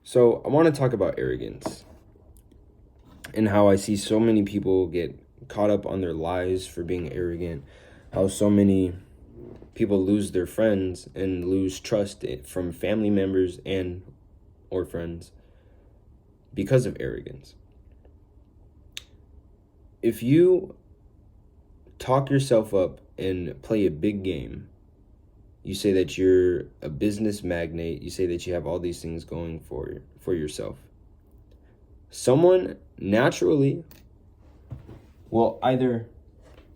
So I want to talk about arrogance and how I see so many people get caught up on their lies for being arrogant, how so many people lose their friends and lose trust from family members and or friends because of arrogance. If you talk yourself up and play a big game, you say that you're a business magnate, you say that you have all these things going for yourself. Someone naturally will either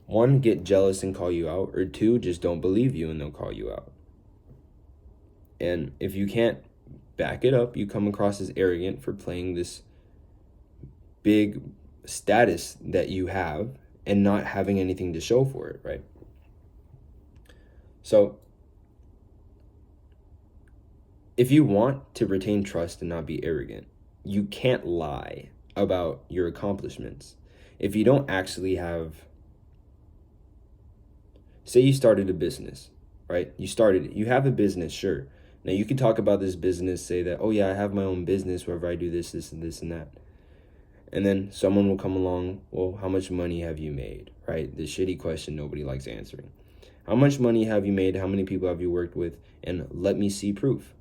one, get jealous and call you out, or two, just don't believe you and they'll call you out. And if you can't back it up, you come across as arrogant for playing this big status that you have and not having anything to show for it, right? So if you want to retain trust and not be arrogant, you can't lie about your accomplishments. If you don't actually have, say you started a business, right? You have a business, sure. Now you can talk about this business, say that, oh yeah, I have my own business wherever I do this, this, and this, and that. And then someone will come along, well, how much money have you made, right? The shitty question nobody likes answering. How much money have you made? How many people have you worked with? And let me see proof.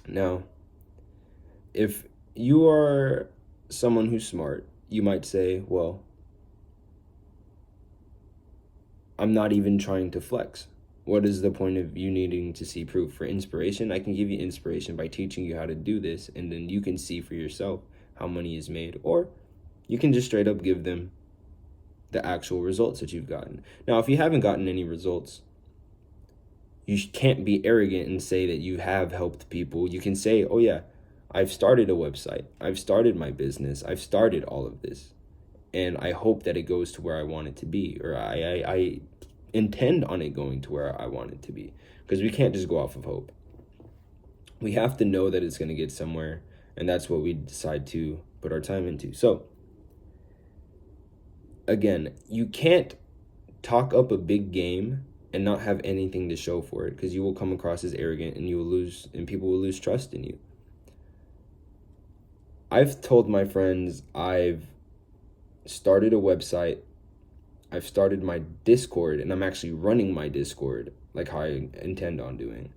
Now, if you are someone who's smart, you might say, well, I'm not even trying to flex. What is the point of you needing to see proof? For inspiration, I can give you inspiration by teaching you how to do this, and then you can see for yourself how money is made. Or you can just straight up give them the actual results that you've gotten. Now, if you haven't gotten any results, you can't be arrogant and say that you have helped people. You can say, oh yeah, I've started a website. I've started my business. I've started all of this. And I hope that it goes to where I want it to be, or I intend on it going to where I want it to be, because we can't just go off of hope. We have to know that it's going to get somewhere, and that's what we decide to put our time into. So again, you can't talk up a big game and not have anything to show for it, because you will come across as arrogant and people will lose trust in you. I've told my friends I've started a website, I've started my Discord, and I'm actually running my Discord like how I intend on doing.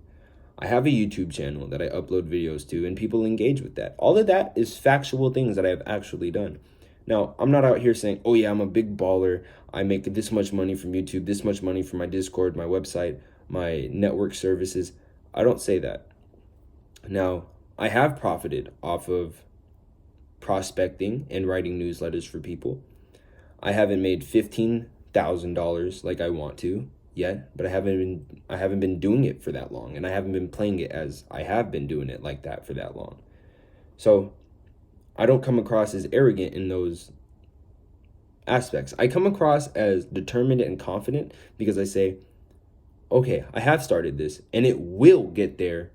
I have a YouTube channel that I upload videos to, and people engage with that. All of that is factual things that I have actually done. Now, I'm not out here saying, oh yeah, I'm a big baller. I make this much money from YouTube, this much money from my Discord, my website, my network services. I don't say that. Now, I have profited off of prospecting and writing newsletters for people. I haven't made $15,000 like I want to yet, but I haven't been doing it for that long, and I haven't been playing it as I have been doing it like that for that long. So I don't come across as arrogant in those aspects. I come across as determined and confident because I say, okay, I have started this and it will get there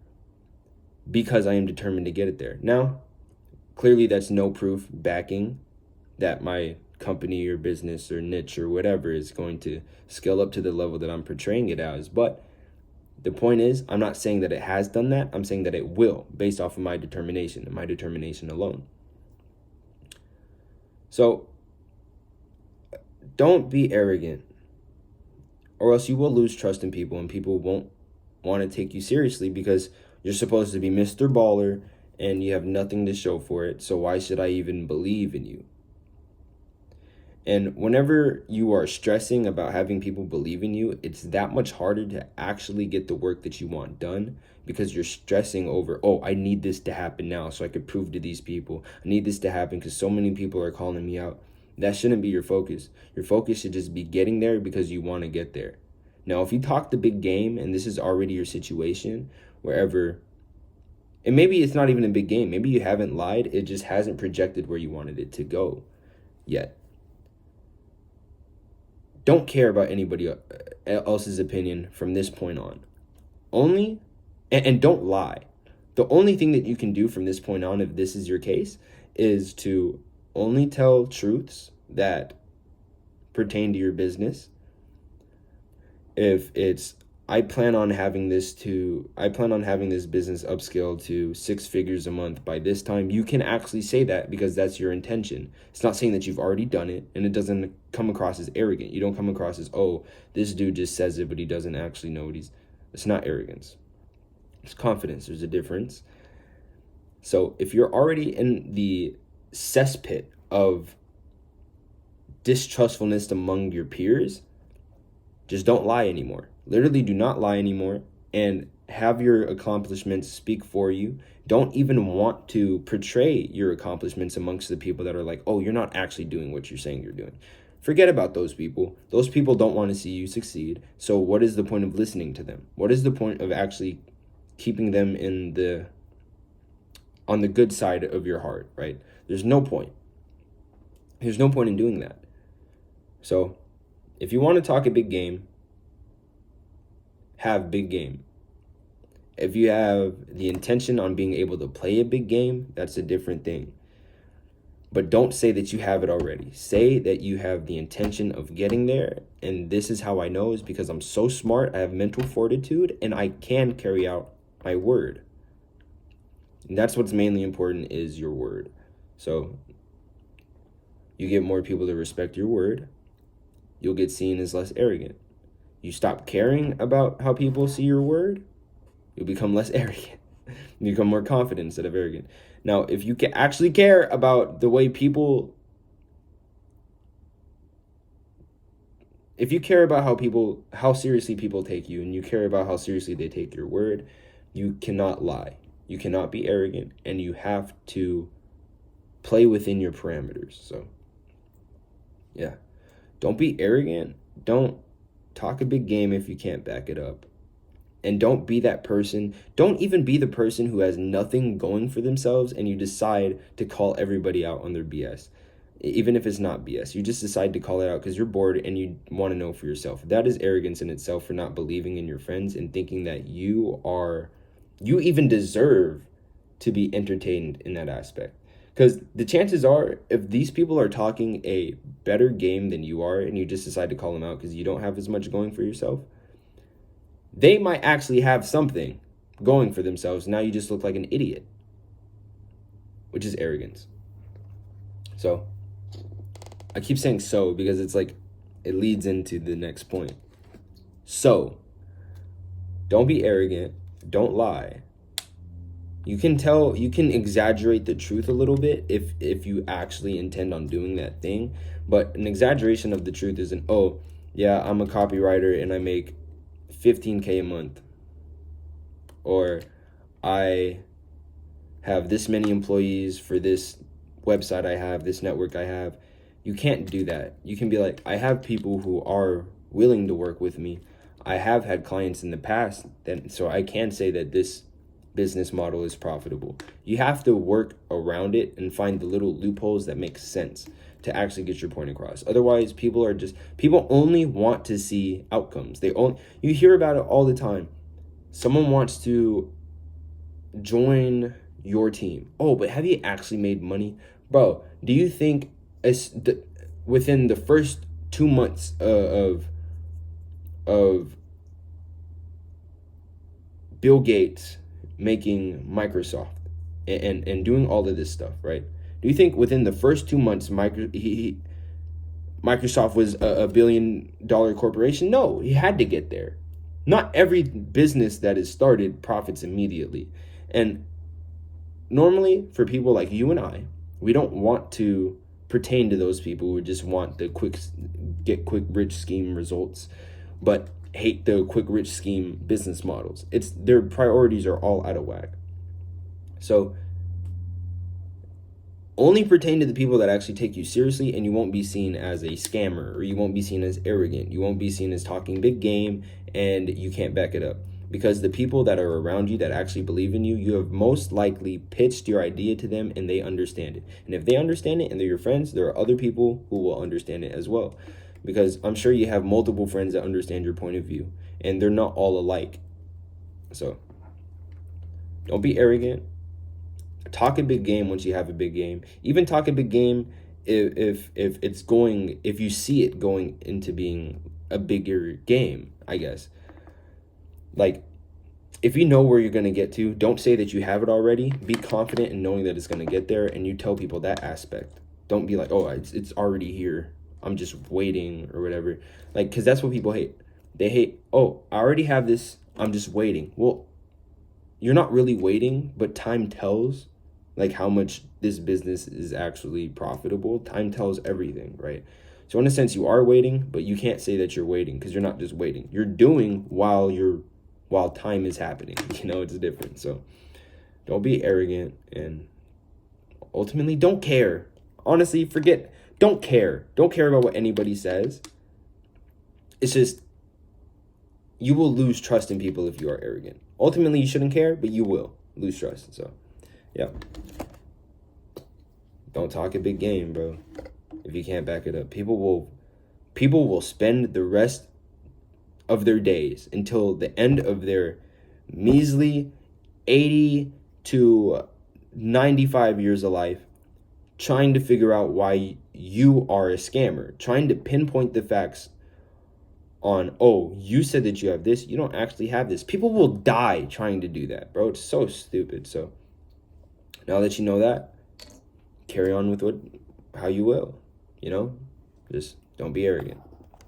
because I am determined to get it there. Now, clearly that's no proof backing that my company or business or niche or whatever is going to scale up to the level that I'm portraying it as. But the point is, I'm not saying that it has done that. I'm saying that it will, based off of my determination and my determination alone. So don't be arrogant, or else you will lose trust in people and people won't want to take you seriously, because you're supposed to be Mr. Baller and you have nothing to show for it. So why should I even believe in you? And whenever you are stressing about having people believe in you, it's that much harder to actually get the work that you want done, because you're stressing over, oh, I need this to happen now so I could prove to these people. I need this to happen because so many people are calling me out. That shouldn't be your focus. Your focus should just be getting there because you want to get there. Now, if you talk the big game and this is already your situation, wherever, and maybe it's not even a big game, maybe you haven't lied, it just hasn't projected where you wanted it to go yet. Don't care about anybody else's opinion from this point on. And don't lie. The only thing that you can do from this point on, if this is your case, is to only tell truths that pertain to your business. If it's, I plan on having this business upscale to 6 figures a month by this time. You can actually say that because that's your intention. It's not saying that you've already done it, and it doesn't come across as arrogant. You don't come across as, oh, this dude just says it, but he doesn't actually know what it's not arrogance. It's confidence. There's a difference. So if you're already in the cesspit of distrustfulness among your peers, just don't lie anymore. Literally do not lie anymore, and have your accomplishments speak for you. Don't even want to portray your accomplishments amongst the people that are like, oh, you're not actually doing what you're saying you're doing. Forget about those people. Those people don't want to see you succeed. So what is the point of listening to them? What is the point of actually keeping them on the good side of your heart, right? There's no point. There's no point in doing that. So if you want to talk a big game, have big game. If you have the intention on being able to play a big game, that's a different thing. But don't say that you have it already. Say that you have the intention of getting there. And this is how I know, is because I'm so smart, I have mental fortitude, and I can carry out my word. And that's what's mainly important, is your word. So you get more people to respect your word, you'll get seen as less arrogant. You stop caring about how people see your word, you'll become less arrogant. You become more confident instead of arrogant. Now, if you can actually care about the way people, if you care about how seriously people take you, and you care about how seriously they take your word, you cannot lie. You cannot be arrogant, and you have to play within your parameters. So, yeah. Don't be arrogant. Don't talk a big game if you can't back it up. And don't be that person. Don't even be the person who has nothing going for themselves and you decide to call everybody out on their BS. Even if it's not BS, you just decide to call it out because you're bored and you want to know for yourself. That is arrogance in itself, for not believing in your friends and thinking that you even deserve to be entertained in that aspect. Because the chances are, if these people are talking a better game than you are and you just decide to call them out because you don't have as much going for yourself, they might actually have something going for themselves. Now you just look like an idiot, which is arrogance. So I keep saying so because it's like it leads into the next point. So don't be arrogant. Don't lie. You can exaggerate the truth a little bit if you actually intend on doing that thing. But an exaggeration of the truth isn't, oh, yeah, I'm a copywriter and I make $15K a month. Or I have this many employees for this website I have, this network I have. You can't do that. You can be like, I have people who are willing to work with me. I have had clients in the past, so I can say that this business model is profitable. You have to work around it and find the little loopholes that make sense to actually get your point across. Otherwise, people only want to see outcomes. You hear about it all the time. Someone wants to join your team. Oh, but have you actually made money? Bro, do you think within the first 2 months of Bill Gates making Microsoft and doing all of this stuff, right? Do you think within the first 2 months Microsoft was a $1 billion corporation? No, he had to get there. Not every business that is started profits immediately. And normally for people like you and I, we don't want to pertain to those people who just want the quick rich scheme results, but hate the quick rich scheme business models. Their priorities are all out of whack. So only pertain to the people that actually take you seriously, and you won't be seen as a scammer, or you won't be seen as arrogant. You won't be seen as talking big game and you can't back it up. Because the people that are around you that actually believe in you, you have most likely pitched your idea to them and they understand it. And if they understand it and they're your friends, there are other people who will understand it as well. Because I'm sure you have multiple friends that understand your point of view, and they're not all alike. So don't be arrogant. Talk a big game once you have a big game. Even talk a big game if you see it going into being a bigger game, I guess. Like, if you know where you're going to get to, don't say that you have it already. Be confident in knowing that it's going to get there, and you tell people that aspect. Don't be like, oh, it's already here, I'm just waiting, or whatever. Like, because that's what people hate. They hate, oh, I already have this, I'm just waiting. Well, you're not really waiting, but time tells like how much this business is actually profitable. Time tells everything, right? So in a sense, you are waiting, but you can't say that you're waiting, because you're not just waiting. You're doing while time is happening. It's different. So don't be arrogant, and ultimately don't care. Honestly, forget, don't care. Don't care about what anybody says. It's just, you will lose trust in people if you are arrogant. Ultimately, you shouldn't care, but you will lose trust. So, yeah. Don't talk a big game, bro. If you can't back it up, people will spend the rest of their days until the end of their measly 80 to 95 years of life trying to figure out why you are a scammer, trying to pinpoint the facts on, oh, you said that you have this, you don't actually have this. People will die trying to do that, bro. It's so stupid. So now that you know that, carry on with how you will, just don't be arrogant.